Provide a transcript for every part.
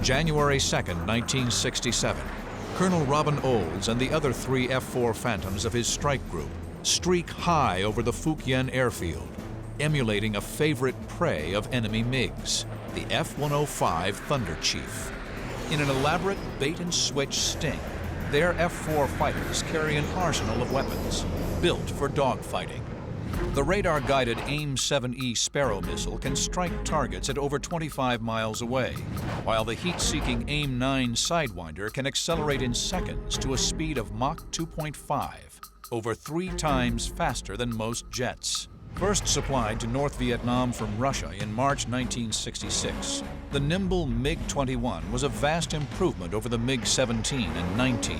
January 2nd, 1967, Colonel Robin Olds and the other 3 F-4 Phantoms of his strike group streak high over the Phuc Yen airfield, emulating a favorite prey of enemy MiGs, the F-105 Thunder Chief. In an elaborate bait-and-switch sting, their F-4 fighters carry an arsenal of weapons built for dogfighting. The radar-guided AIM-7E Sparrow missile can strike targets at over 25 miles away, while the heat-seeking AIM-9 Sidewinder can accelerate in seconds to a speed of Mach 2.5, over 3 times faster than most jets. First supplied to North Vietnam from Russia in March 1966, the nimble MiG-21 was a vast improvement over the MiG-17 and 19.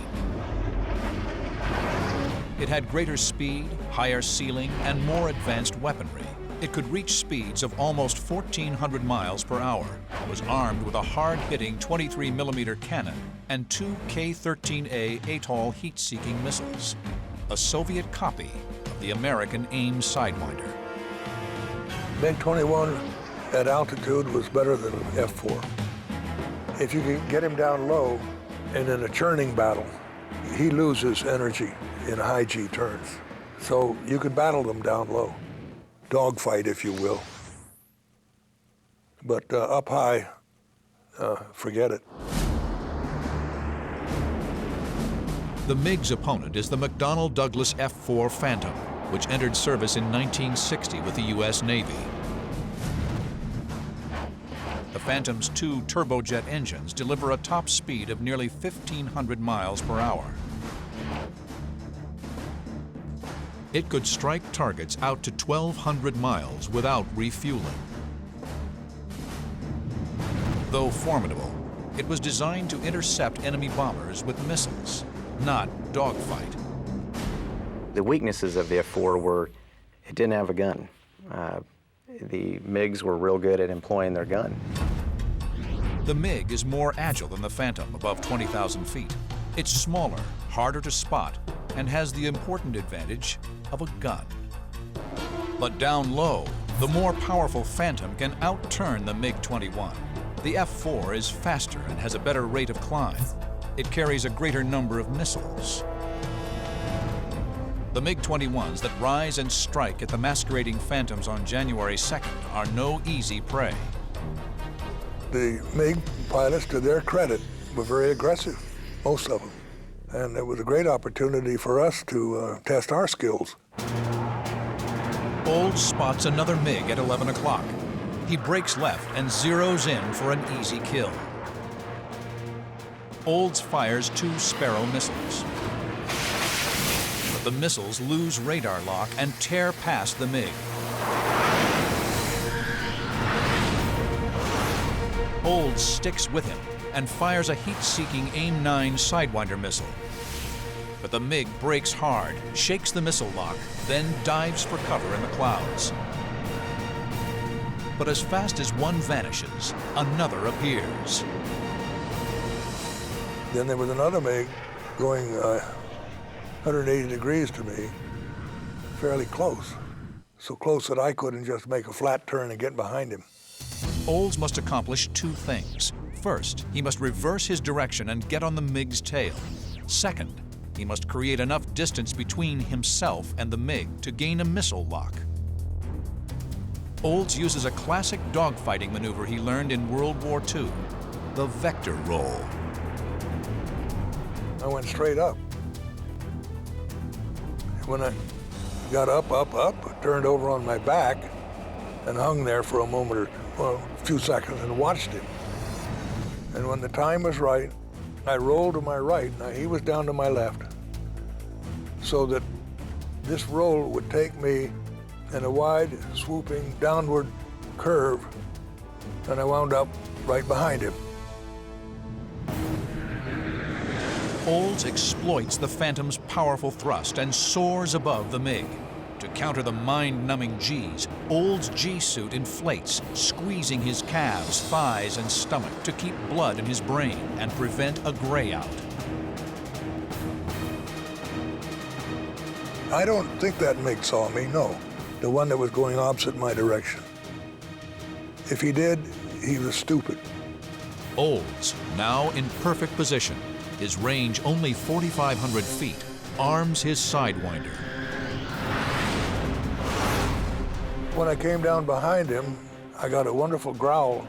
It had greater speed, higher ceiling, and more advanced weaponry. It could reach speeds of almost 1,400 miles per hour, was armed with a hard-hitting 23mm cannon and 2 K-13A ATOL heat-seeking missiles, a Soviet copy of the American AIM Sidewinder. MiG-21 at altitude was better than F-4. If you can get him down low and in a churning battle, he loses energy in high G turns. So you could battle them down low. Dogfight, if you will. But up high, forget it. The MiG's opponent is the McDonnell Douglas F-4 Phantom, which entered service in 1960 with the U.S. Navy. The Phantom's 2 turbojet engines deliver a top speed of nearly 1,500 miles per hour. It could strike targets out to 1,200 miles without refueling. Though formidable, it was designed to intercept enemy bombers with missiles, not dogfight. The weaknesses of the F-4 were it didn't have a gun. The MiGs were real good at employing their gun. The MiG is more agile than the Phantom above 20,000 feet. It's smaller, harder to spot, and has the important advantage of a gun. But down low, the more powerful Phantom can outturn the MiG-21. The F-4 is faster and has a better rate of climb. It carries a greater number of missiles. The MiG-21s that rise and strike at the masquerading Phantoms on January 2nd are no easy prey. The MiG pilots, to their credit, were very aggressive, most of them. And it was a great opportunity for us to test our skills. Olds spots another MiG at 11 o'clock. He breaks left and zeroes in for an easy kill. Olds fires 2 Sparrow missiles. But the missiles lose radar lock and tear past the MiG. Olds sticks with him and fires a heat-seeking AIM-9 Sidewinder missile. But the MiG brakes hard, shakes the missile lock, then dives for cover in the clouds. But as fast as one vanishes, another appears. Then there was another MiG going 180 degrees to me, fairly close. So close that I couldn't just make a flat turn and get behind him. Olds must accomplish 2 things. First, he must reverse his direction and get on the MiG's tail. Second, he must create enough distance between himself and the MiG to gain a missile lock. Olds uses a classic dogfighting maneuver he learned in World War II, the vector roll. I went straight up. When I got up, I turned over on my back and hung there for a moment or a few seconds and watched him. And when the time was right, I rolled to my right. Now he was down to my left, so that this roll would take me in a wide, swooping, downward curve, and I wound up right behind him. Olds exploits the Phantom's powerful thrust and soars above the MiG. To counter the mind-numbing G's, Olds' G-suit inflates, squeezing his calves, thighs, and stomach to keep blood in his brain and prevent a grayout. I don't think that MiG saw me, no. The one that was going opposite my direction. If he did, he was stupid. Olds, now in perfect position, his range only 4,500 feet, arms his Sidewinder. When I came down behind him, I got a wonderful growl,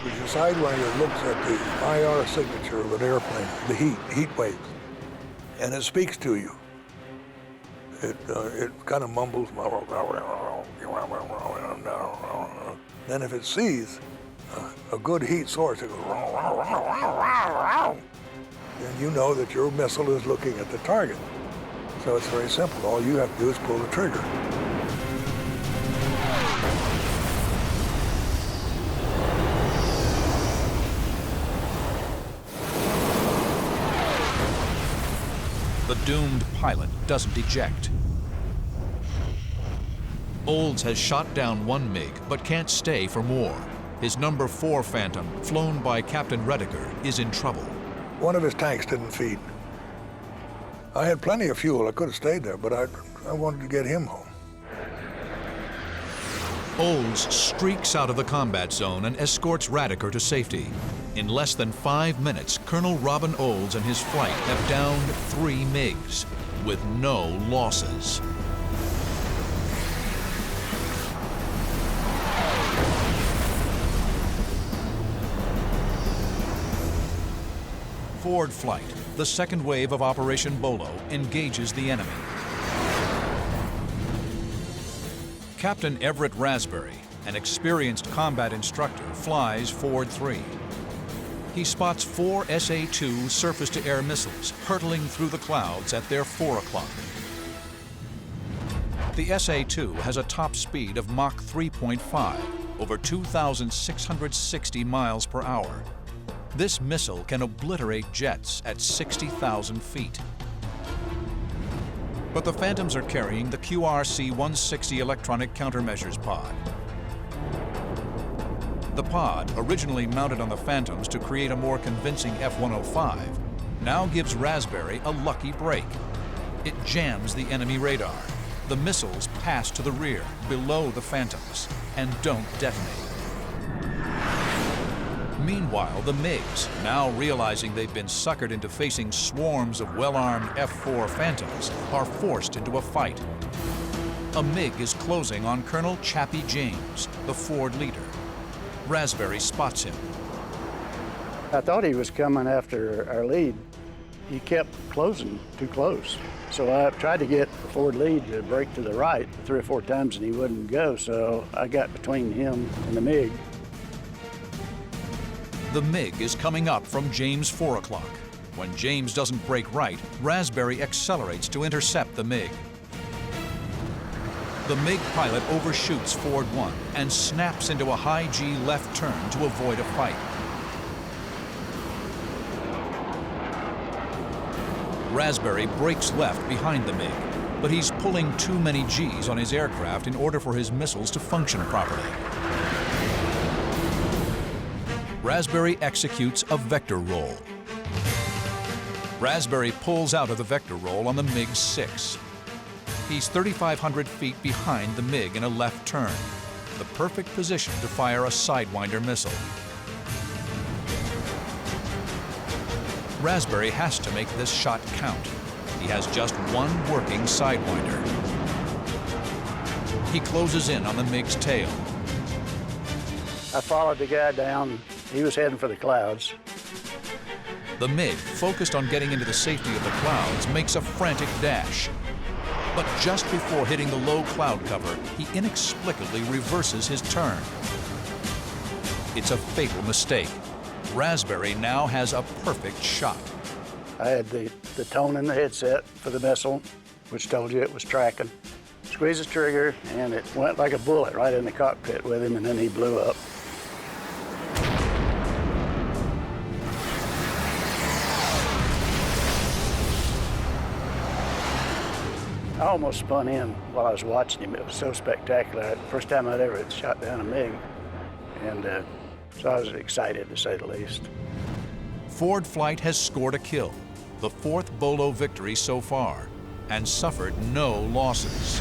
because the Sidewinder looks at the IR signature of an airplane, the heat waves, and it speaks to you. It kind of mumbles. Then if it sees a good heat source, it goes, and you know that your missile is looking at the target. So it's very simple. All you have to do is pull the trigger. The doomed pilot doesn't eject. Olds has shot down one MiG, but can't stay for more. His number 4 Phantom, flown by Captain Rediker, is in trouble. One of his tanks didn't feed. I had plenty of fuel. I could have stayed there, but I wanted to get him home. Olds streaks out of the combat zone and escorts Rediker to safety. In less than 5 minutes, Colonel Robin Olds and his flight have downed 3 MiGs, with no losses. Forward flight, the second wave of Operation Bolo, engages the enemy. Captain Everett Raspberry, an experienced combat instructor, flies Forward 3. He spots 4 SA-2 surface-to-air missiles hurtling through the clouds at their 4 o'clock. The SA-2 has a top speed of Mach 3.5, over 2,660 miles per hour. This missile can obliterate jets at 60,000 feet. But the Phantoms are carrying the QRC-160 electronic countermeasures pod. The pod, originally mounted on the Phantoms to create a more convincing F-105, now gives Raspberry a lucky break. It jams the enemy radar. The missiles pass to the rear, below the Phantoms, and don't detonate. Meanwhile, the MiGs, now realizing they've been suckered into facing swarms of well-armed F-4 Phantoms, are forced into a fight. A MiG is closing on Colonel Chappie James, the Ford leader. Raspberry spots him. I thought he was coming after our lead. He kept closing too close. So I tried to get the Ford lead to break to the right 3 or 4 times and he wouldn't go, so I got between him and the MiG. The MiG is coming up from James' 4 o'clock. When James doesn't break right, Raspberry accelerates to intercept the MiG. The MiG pilot overshoots Ford 1 and snaps into a high G left turn to avoid a fight. Raspberry brakes left behind the MiG, but he's pulling too many Gs on his aircraft in order for his missiles to function properly. Raspberry executes a vector roll. Raspberry pulls out of the vector roll on the MiG-6. He's 3,500 feet behind the MiG in a left turn, the perfect position to fire a Sidewinder missile. Raspberry has to make this shot count. He has just one working Sidewinder. He closes in on the MiG's tail. I followed the guy down. He was heading for the clouds. The MiG, focused on getting into the safety of the clouds, makes a frantic dash. But just before hitting the low cloud cover, he inexplicably reverses his turn. It's a fatal mistake. Raspberry now has a perfect shot. I had the tone in the headset for the missile, which told you it was tracking. Squeezed the trigger, and it went like a bullet right in the cockpit with him, and then he blew up. I almost spun in while I was watching him. It was so spectacular. First time I'd ever shot down a MiG. And so I was excited, to say the least. Ford Flight has scored a kill, the 4th Bolo victory so far, and suffered no losses.